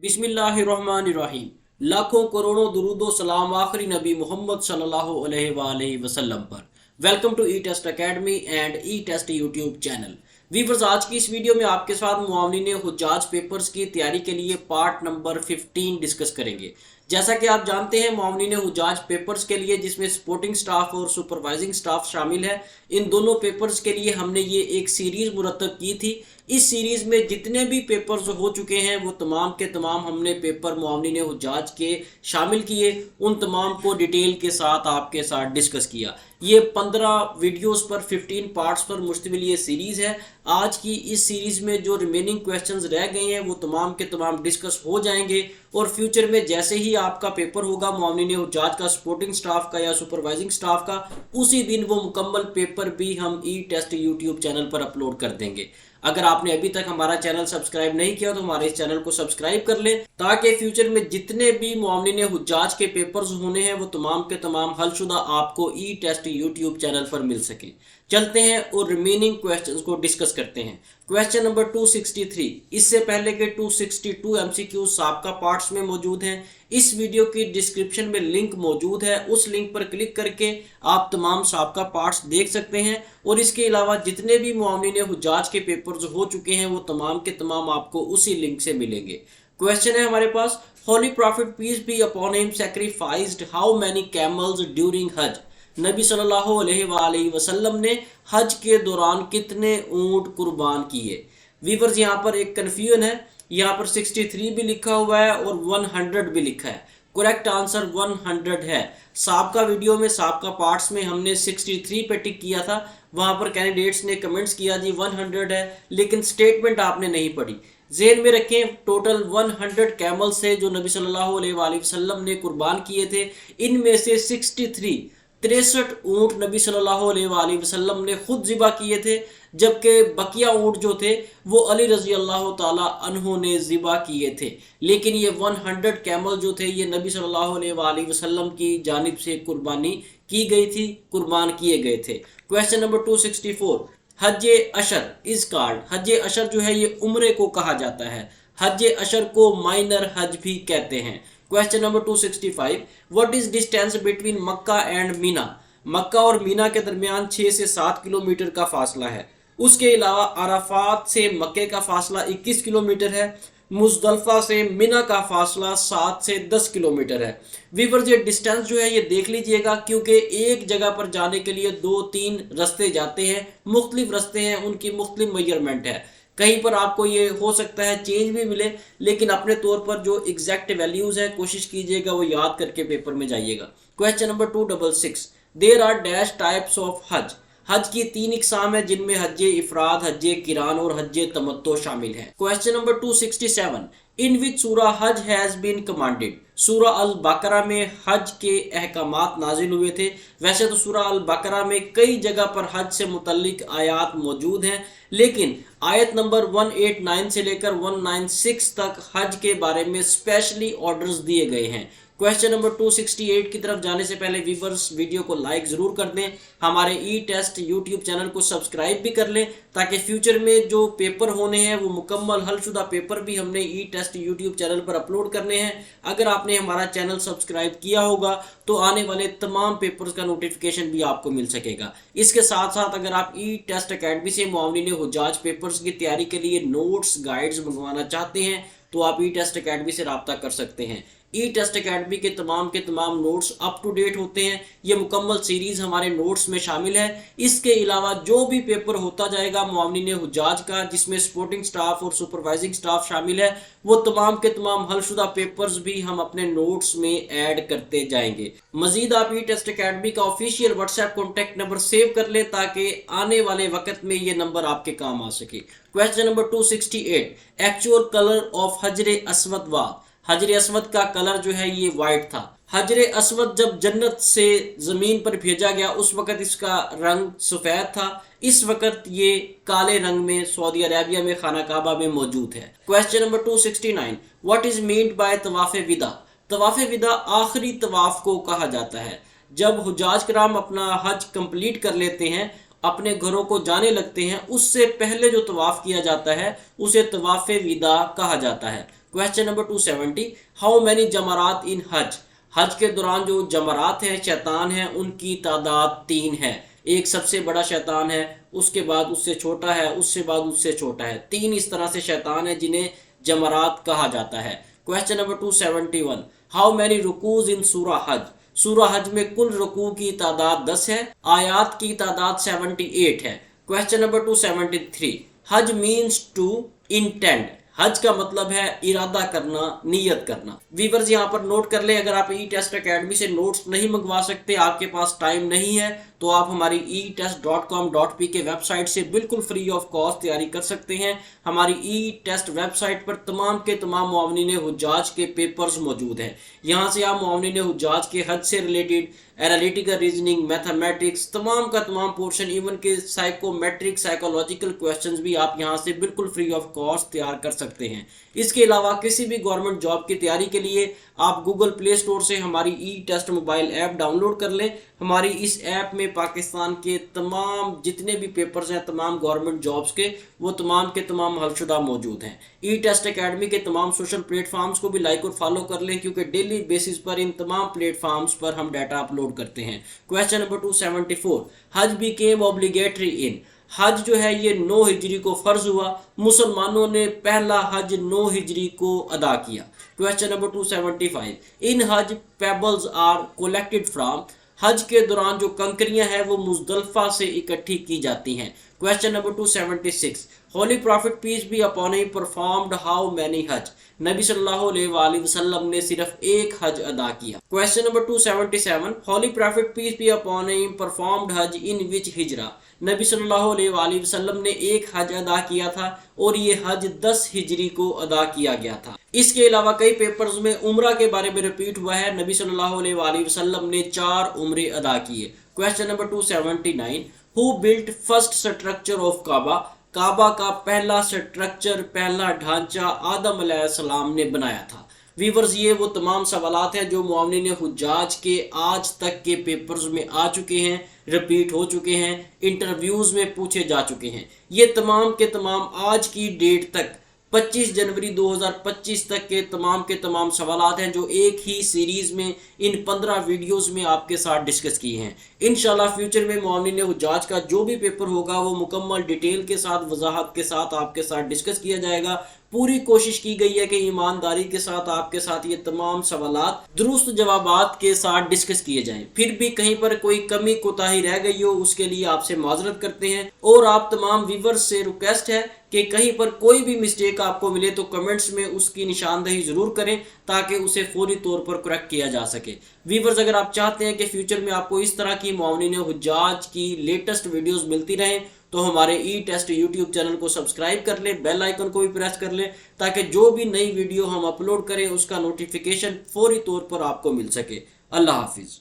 बिस्मिल्लाहिर्रहमानिर्रहीम। लाखों करोड़ों दुरूदो सलाम आखिरी नबी मोहम्मद सल्लल्लाहु अलैहि वसल्लम पर। Welcome to E test academy and E test YouTube channel. Viewers, आज की इस वीडियो में आपके साथ मुआवनीन हुज्जाज पेपर्स की तैयारी के लिए पार्ट नंबर 15 डिस्कस करेंगे। जैसा कि आप जानते हैं, मुआवनीन हुज्जाज पेपर्स के लिए जिसमें सपोर्टिंग स्टाफ और सुपरवाइजिंग स्टाफ शामिल है, इन दोनों पेपर्स के लिए हमने ये एक सीरीज मुरतब की थी। इस सीरीज में जितने भी पेपर्स हो चुके हैं वो तमाम के तमाम हमने पेपर मुआवनीन हुज्जाज के शामिल किए, उन तमाम को डिटेल के साथ आपके साथ डिस्कस किया। ये 15 वीडियोस पर 15 पार्ट्स पर मुश्तमिल ये सीरीज़ है। आज की इस सीरीज़ में जो रिमेनिंग क्वेश्चंस रह गए हैं वो तमाम के तमाम डिस्कस हो जाएंगे और फ्यूचर में जैसे ही आपका पेपर होगा मुआवनीन हुज्जाज का, सपोर्टिंग स्टाफ का या सुपरवाइजिंग स्टाफ का, उसी दिन वो मुकम्मल पेपर भी हम ई टेस्ट यूट्यूब चैनल पर अपलोड कर देंगे। अगर आपने अभी तक हमारा चैनल सब्सक्राइब नहीं किया तो हमारे इस चैनल को सब्सक्राइब कर लें ताकि फ्यूचर में जितने भी मुआवनीन हुज्जाज के पेपर्स होने हैं वो तमाम के तमाम हलशुदा आपको ई टेस्ट यूट्यूब चैनल पर मिल सके। चलते हैं और रिमेनिंग क्वेश्चंस को डिस्कस करते हैं। क्वेश्चन नंबर 263, इससे पहले के 262 एमसीक्यू साबका पार्ट्स में मौजूद हैं। इस वीडियो की डिस्क्रिप्शन में लिंक मौजूद है, उस लिंक पर क्लिक करके आप तमाम साबका पार्ट्स देख सकते हैं और इसके अलावा जितने भी मुआवनीन हुज्जाज के पेपर्स हो चुके हैं वो तमाम के तमाम आपको उसी लिंक से मिलेंगे। क्वेश्चन है हमारे पास, holy prophet peace be upon him sacrificed how many camels during Hajj. नबी सल्लल्लाहु अलैहि वसल्लम ने हज के दौरान कितने ऊंट कुर्बान किए। वीवर्स, यहाँ पर एक कन्फ्यूजन है, यहाँ पर 63 भी लिखा हुआ है और 100 भी लिखा है। करेक्ट आंसर 100 है। साबका वीडियो में, साबका पार्ट्स में हमने 63 पे टिक किया था, वहाँ पर कैंडिडेट्स ने कमेंट्स किया जी 100 है, लेकिन स्टेटमेंट आपने नहीं पढ़ी। ज़हन में रखें, टोटल 100 कैमल से जो नबी सल्लल्लाहु अलैहि वसल्लम ने कुर्बान किए थे, इनमें से 63 ऊँट नबी सल्लल्लाहु अलैहि वसल्लम ने खुद ज़िबा किए थे, जबकि बकिया ऊँट जो थे वो अली रज़ी अल्लाह ताला अन्हु ने ज़िबा किए थे। लेकिन ये 100 कैमल जो थे ये नबी सल्लल्लाहु अलैहि वसल्लम की जानिब से कुर्बानी की गई थी, कुर्बान किए गए थे। क्वेश्चन नंबर 264, हज अशर इज कॉल्ड। हज अशर जो है ये उम्रे को कहा जाता है। हज अशर को माइनर हज भी कहते हैं। Question number 265, what is distance between Mecca and Mina. Mecca और मीना के दरमियान 6 से 7 किलोमीटर का फासला है। उसके अलावा अराफात से मक्के का फासला 21 किलोमीटर है। मुजदलफा से मिना का फासला 7 से 10 किलोमीटर है। वीवर्स, ये डिस्टेंस जो है ये देख लीजिएगा, क्योंकि एक जगह पर जाने के लिए 2-3 रास्ते जाते हैं, मुख्तलिफ रास्ते हैं, उनकी मुख्तलिफ मेजरमेंट है। कहीं पर आपको ये हो सकता है चेंज भी मिले, लेकिन अपने तौर पर जो एग्जैक्ट वैल्यूज है कोशिश कीजिएगा वो याद करके पेपर में जाइएगा। Question number 266, there are dash types of Hajj. हज की 3 इकसाम है जिनमें हज इफराद, हज किरान और हज तमत्तो शामिल है। क्वेश्चन नंबर 267, इन विच सूरा हज हैज बीन कमांडेड। सूरा अल बकरा में हज के अहकामात नाजिल हुए थे। वैसे तो सूरा अल बकरा में कई जगह पर हज से मुतल्लिक आयात मौजूद हैं, लेकिन आयत नंबर 189 से लेकर 196 तक हज के बारे में स्पेशली ऑर्डर्स दिए गए हैं। क्वेश्चन नंबर 268 की तरफ जाने से पहले वीवर्स वीडियो को लाइक ज़रूर कर दें, हमारे ई टेस्ट यूट्यूब चैनल को सब्सक्राइब भी कर लें ताकि फ्यूचर में जो पेपर होने हैं वो मुकम्मल हलशुदा पेपर भी हमने ई टेस्ट यूट्यूब चैनल पर अपलोड करने हैं। अगर आपने हमारा चैनल सब्सक्राइब किया होगा तो आने वाले तमाम पेपर्स का नोटिफिकेशन भी आपको मिल सकेगा। इसके साथ साथ अगर आप ई टेस्ट अकेडमी से मुआवनीन हुज्जाज पेपर्स की तैयारी के लिए नोट्स, गाइड्स मंगवाना चाहते हैं तो आप ई टेस्ट अकेडमी से रब्ता कर सकते हैं। ई टेस्ट अकेडमी के तमाम नोट्स अप टू डेट होते हैं। ये मुकम्मल सीरीज़ हमारे नोट्स में शामिल है। इसके अलावा जो भी पेपर होता जाएगा मुआवनीन हुज्जाज का, जिसमें सपोर्टिंग स्टाफ और सुपरवाइजिंग स्टाफ शामिल है, वो तमाम के तमाम हलशुदा पेपर्स भी हम अपने नोट्स में ऐड करते जाएंगे। मजीद आप ई टेस्ट अकेडमी का official WhatsApp contact number save कर लें ताकि आने वाले वक्त में ये नंबर आपके काम आ सके। Question number 268, actual colour of हजर अस्वद वा। हजर अस्वद का कलर जो है ये वाइट था। हजर अस्वद जब जन्नत से जमीन पर भेजा गया उस वक्त इसका रंग सफेद था। इस वक्त ये काले रंग में सऊदी अरेबिया में खाना काबा में मौजूद है। Question number 269, what is meant by तवाफ विदा। तवाफ विदा आखिरी तवाफ को कहा जाता है। जब हुज्जाज कराम अपना हज कंप्लीट कर लेते हैं अपने घरों को जाने लगते हैं उससे पहले जो तवाफ किया जाता है उसे तवाफ विदा कहा जाता है। क्वेश्चन नंबर 270, हाउ मैनी जमरात इन हज? हज के दौरान जो जमरात हैं, शैतान हैं, उनकी तादाद 3 है। एक सबसे बड़ा शैतान है, उसके बाद उससे छोटा है, उससे बाद उससे छोटा है। 3 इस तरह से शैतान है जिन्हें जमरात कहा जाता है। क्वेश्चन नंबर 271, हाउ मैनी रुकूज इन सूरा हज? सूरा हज में कुल रुकू की तादाद 10 है, आयात की तादाद 78 है। क्वेश्चन नंबर 273, हज मीन्स टू इंटेंड। हज का मतलब है इरादा करना, नियत करना। वीवर्स यहाँ पर नोट कर ले, अगर आप ई टेस्ट अकेडमी से नोट्स नहीं मंगवा सकते, आपके पास टाइम नहीं है, तो आप हमारी etest.com.p के वेबसाइट से बिल्कुल फ्री ऑफ कॉस्ट तैयारी कर सकते हैं। हमारी ई टेस्ट वेबसाइट पर तमाम के तमाम मुआवनीन हुज्जाज के पेपर्स मौजूद हैं। यहाँ से आप मुआवनीन हुज्जाज के हज से रिलेटेड एनालिटिकल रीजनिंग, मैथमेटिक्स, तमाम का तमाम पोर्शन, इवन के साइकोमेट्रिक, साइकोलॉजिकल क्वेश्चंस भी आप यहाँ से बिल्कुल फ्री ऑफ कॉस्ट तैयार कर सकते हैं। इसके अलावा किसी भी गवर्नमेंट जॉब की तैयारी के लिए आप गूगल प्ले स्टोर से हमारी ई टेस्ट मोबाइल ऐप डाउनलोड कर लें। हमारी इस ऐप में पाकिस्तान के तमाम जितने भी पेपर्स हैं, तमाम गवर्नमेंट जॉब्स के, वो तमाम के तमाम हलशुदा मौजूद हैं। ई टेस्ट अकेडमी के तमाम सोशल प्लेटफॉर्म्स को भी लाइक और फॉलो कर लें, क्योंकि डेली बेसिस पर इन तमाम प्लेटफॉर्म्स पर हम डाटा अपलोड करते हैं। क्वेश्चन नंबर 274, हज बिकेम ऑब्लिगेटरी इन? हज जो है ये 9 हिजरी को फर्ज हुआ। मुसलमानों ने पहला हज 9 हिजरी को अदा किया। क्वेश्चन नंबर 275, इन हज पेबल्स आर कलेक्टेड फ्रॉम? हज के दौरान जो कंकरियां हैं वो मुजदलफा से इकट्ठी की जाती हैं। Question number 276, holy prophet peace be upon him performed how many Hajj? नबी सल्लल्लाहु अलैहि वसल्लम ने सिर्फ एक हज अदा किया। Question number 277, holy prophet peace be upon him performed Hajj in विच हिजरा? नबी सल्लल्लाहु अलैहि वसल्लम ने एक हज अदा किया था और ये हज 10 हिजरी को अदा किया गया था। इसके अलावा कई पेपर्स में उम्रा के बारे में रिपीट हुआ है। नबी सल्लल्लाहु अलैहि वसल्लम ने 4 उम्रे अदा किए। Question number 279, who built first structure of Kaaba? Kaaba का पहला स्ट्रक्चर, पहला ढांचा आदम अलैहिस्सलाम ने बनाया था। वीवर्स, ये वो तमाम सवालात हैं जो मुआवनीन हुज्जाज के आज तक के पेपर्स में आ चुके हैं, रिपीट हो चुके हैं, इंटरव्यूज में पूछे जा चुके हैं। ये तमाम के तमाम आज की डेट तक 25 जनवरी 2025 तक के तमाम सवालात हैं जो एक ही सीरीज में इन 15 वीडियोस में आपके साथ डिस्कस किए हैं। इंशाल्लाह फ्यूचर में मुआवनीन हुज्जाज का जो भी पेपर होगा वो मुकम्मल डिटेल के साथ, वजाहत के साथ आपके साथ डिस्कस किया जाएगा। पूरी कोशिश की गई है कि ईमानदारी के साथ आपके साथ ये तमाम सवालात दुरुस्त जवाबात के साथ डिस्कस किए जाएं। फिर भी कहीं पर कोई कमी कोताही रह गई हो उसके लिए आपसे माजरत करते हैं। और आप तमाम व्यूअर्स से रिक्वेस्ट है कि कहीं पर कोई भी मिस्टेक आपको मिले तो कमेंट्स में उसकी निशानदही जरूर करें ताकि उसे फौरी तौर पर करेक्ट किया जा सके। व्यूअर्स, अगर आप चाहते हैं कि फ्यूचर में आपको इस तरह की मुआवनीन हुज्जाज की लेटेस्ट वीडियोस मिलती रहें तो हमारे ई टेस्ट यूट्यूब चैनल को सब्सक्राइब कर लें, बेल आइकन को भी प्रेस कर लें ताकि जो भी नई वीडियो हम अपलोड करें उसका नोटिफिकेशन फौरी तौर पर आपको मिल सके। अल्लाह हाफिज।